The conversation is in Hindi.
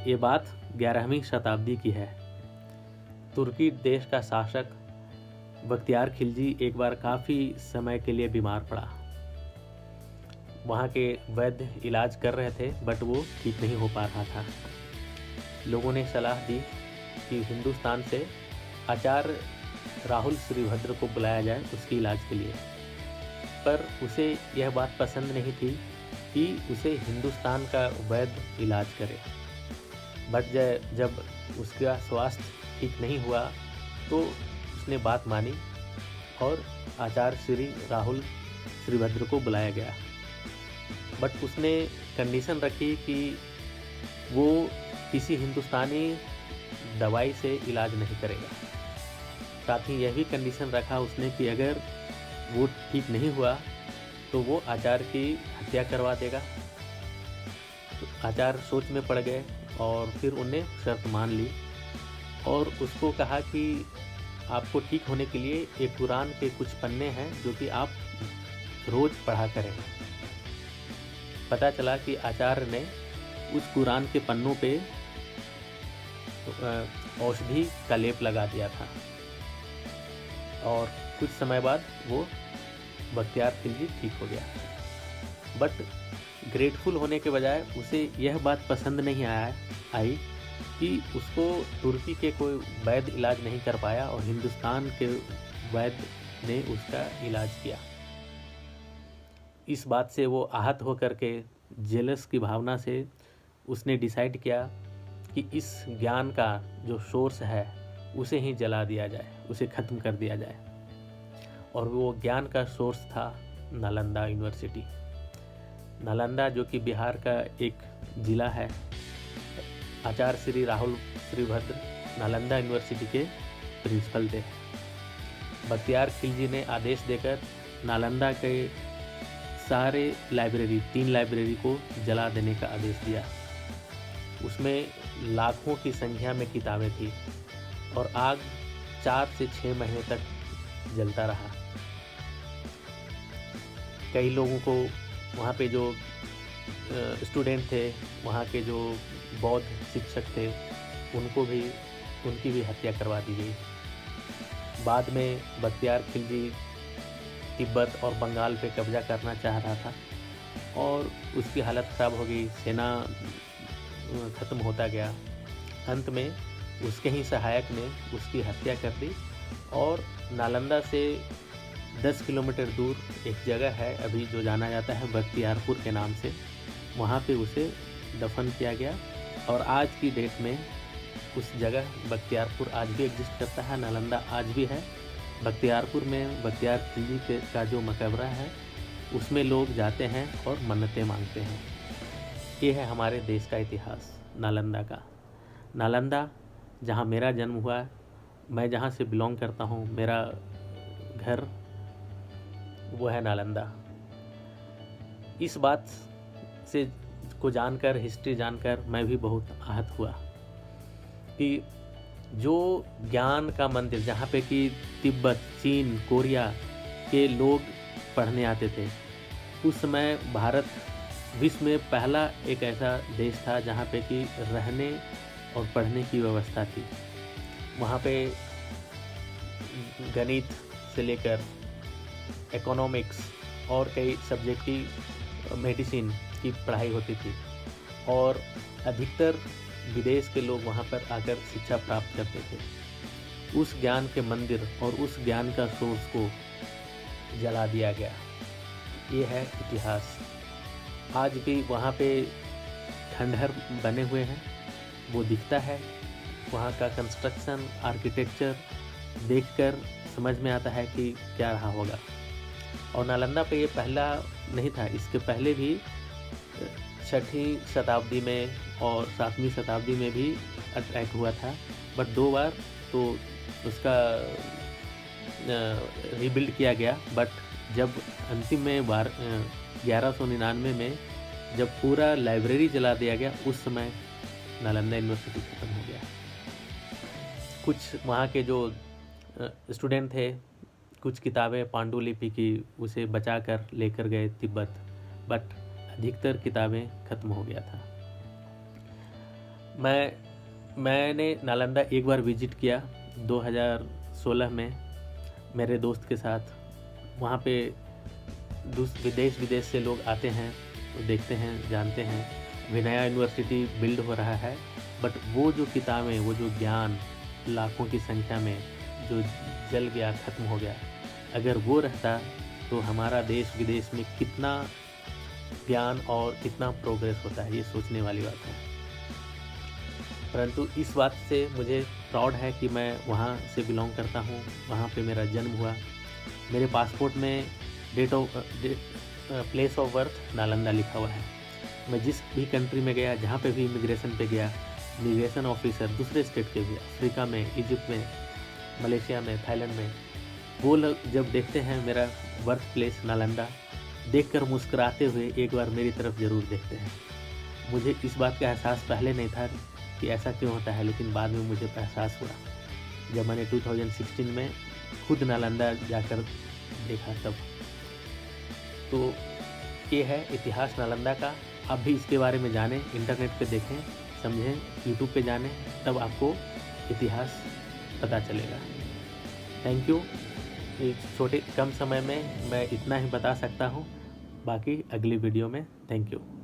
ये बात 11वीं शताब्दी की है। तुर्की देश का शासक बख्तियार खिलजी एक बार काफ़ी समय के लिए बीमार पड़ा। वहाँ के वैद्य इलाज कर रहे थे बट वो ठीक नहीं हो पा रहा था। लोगों ने सलाह दी कि हिंदुस्तान से आचार्य राहुल श्रीभद्र को बुलाया जाए उसके इलाज के लिए, पर उसे यह बात पसंद नहीं थी कि उसे हिंदुस्तान का वैद्य इलाज करे। बट जब उसका स्वास्थ्य ठीक नहीं हुआ तो उसने बात मानी और आचार्य श्री राहुल श्रीभद्र को बुलाया गया। बट उसने कंडीशन रखी कि वो किसी हिंदुस्तानी दवाई से इलाज नहीं करेगा। साथ ही यह भी कंडीशन रखा उसने कि अगर वो ठीक नहीं हुआ तो वो आचार्य की हत्या करवा देगा। तो आचार्य सोच में पड़ गए और फिर उन्हें शर्त मान ली और उसको कहा कि आपको ठीक होने के लिए एक कुरान के कुछ पन्ने हैं जो कि आप रोज़ पढ़ा करें। पता चला कि आचार्य ने उस कुरान के पन्नों पे औषधि का लेप लगा दिया था और कुछ समय बाद वो बख्तियार खिलजी ठीक हो गया। बट ग्रेटफुल होने के बजाय उसे यह बात पसंद नहीं आई कि उसको तुर्की के कोई वैद्य इलाज नहीं कर पाया और हिंदुस्तान के वैद्य ने उसका इलाज किया। इस बात से वो आहत होकर के जेलस की भावना से उसने डिसाइड किया कि इस ज्ञान का जो सोर्स है उसे ही जला दिया जाए, उसे ख़त्म कर दिया जाए। और वो ज्ञान का सोर्स था नालंदा यूनिवर्सिटी। नालंदा जो कि बिहार का एक ज़िला है। आचार्य श्री राहुल श्रीभद्र नालंदा यूनिवर्सिटी के प्रिंसिपल थे। बख्तियार खिलजी ने आदेश देकर नालंदा के सारे लाइब्रेरी 3 लाइब्रेरी को जला देने का आदेश दिया। उसमें लाखों की संख्या में किताबें थी और आग 4 से 6 महीने तक जलता रहा। कई लोगों को वहाँ पे जो स्टूडेंट थे, वहाँ के जो बौद्ध शिक्षक थे, उनकी भी हत्या करवा दी गई। बाद में बख्तियार खिलजी तिब्बत और बंगाल पे कब्जा करना चाह रहा था और उसकी हालत ख़राब हो गई, सेना ख़त्म होता गया। अंत में उसके ही सहायक ने उसकी हत्या कर दी और नालंदा से 10 किलोमीटर दूर एक जगह है अभी जो जाना जाता है बख्तियारपुर के नाम से, वहाँ पे उसे दफन किया गया। और आज की डेट में उस जगह बख्तियारपुर आज भी एग्जिस्ट करता है, नालंदा आज भी है। बख्तियारपुर में बख्तियार खिलजी का जो मकबरा है उसमें लोग जाते हैं और मन्नतें मांगते हैं। ये है हमारे देश का इतिहास नालंदा का। नालंदा जहाँ मेरा जन्म हुआ, मैं जहाँ से बिलोंग करता हूँ, मेरा घर वो है नालंदा। इस बात से को जानकर, हिस्ट्री जानकर मैं भी बहुत आहत हुआ कि जो ज्ञान का मंदिर जहाँ पे कि तिब्बत, चीन, कोरिया के लोग पढ़ने आते थे, उस समय भारत विश्व में पहला एक ऐसा देश था जहाँ पे कि रहने और पढ़ने की व्यवस्था थी। वहाँ पे गणित से लेकर इकोनॉमिक्स और कई सब्जेक्ट की, मेडिसिन की पढ़ाई होती थी और अधिकतर विदेश के लोग वहाँ पर आकर शिक्षा प्राप्त करते थे। उस ज्ञान के मंदिर और उस ज्ञान का सोर्स को जला दिया गया। ये है इतिहास। आज भी वहाँ पे खंडहर बने हुए हैं, वो दिखता है। वहाँ का कंस्ट्रक्शन, आर्किटेक्चर देखकर समझ में आता है कि क्या रहा होगा। और नालंदा पे ये पहला नहीं था, इसके पहले भी 6वीं शताब्दी में और 7वीं शताब्दी में भी अटैक हुआ था, बट 2 बार तो उसका रीबिल्ड किया गया। बट जब अंतिम में 1199 में जब पूरा लाइब्रेरी जला दिया गया, उस समय नालंदा यूनिवर्सिटी ख़त्म हो गया। कुछ वहाँ के जो स्टूडेंट थे, कुछ किताबें पांडुलिपि की उसे बचा कर लेकर गए तिब्बत, बट अधिकतर किताबें ख़त्म हो गया था। मैंने नालंदा एक बार विज़िट किया 2016 में मेरे दोस्त के साथ। वहाँ पे देश विदेश से लोग आते हैं, तो देखते हैं, जानते हैं। अभी नया यूनिवर्सिटी बिल्ड हो रहा है, बट वो जो किताबें, वो जो ज्ञान लाखों की संख्या में जो जल गया, ख़त्म हो गया, अगर वो रहता तो हमारा देश विदेश में कितना ज्ञान और कितना प्रोग्रेस होता है, ये सोचने वाली बात है। परंतु इस बात से मुझे प्राउड है कि मैं वहाँ से बिलोंग करता हूँ, वहाँ पे मेरा जन्म हुआ। मेरे पासपोर्ट में प्लेस ऑफ बर्थ नालंदा लिखा हुआ है। मैं जिस भी कंट्री में गया, जहाँ पे भी इमिग्रेशन पे गया, इमिग्रेशन ऑफिसर दूसरे स्टेट के भी, अफ्रीका में, इजिप्ट में, मलेशिया में, थाईलैंड में, वो लोग जब देखते हैं मेरा बर्थ प्लेस नालंदा, देखकर मुस्कुराते हुए एक बार मेरी तरफ ज़रूर देखते हैं। मुझे इस बात का एहसास पहले नहीं था कि ऐसा क्यों होता है, लेकिन बाद में मुझे एहसास हुआ जब मैंने 2016 में खुद नालंदा जाकर देखा तब। तो ये है इतिहास नालंदा का। आप भी इसके बारे में जानें, इंटरनेट पे देखें, समझें, यूट्यूब पे जानें, तब आपको इतिहास पता चलेगा। Thank you. इस छोटे कम समय में मैं इतना ही बता सकता हूँ, बाकी अगली वीडियो में। Thank you.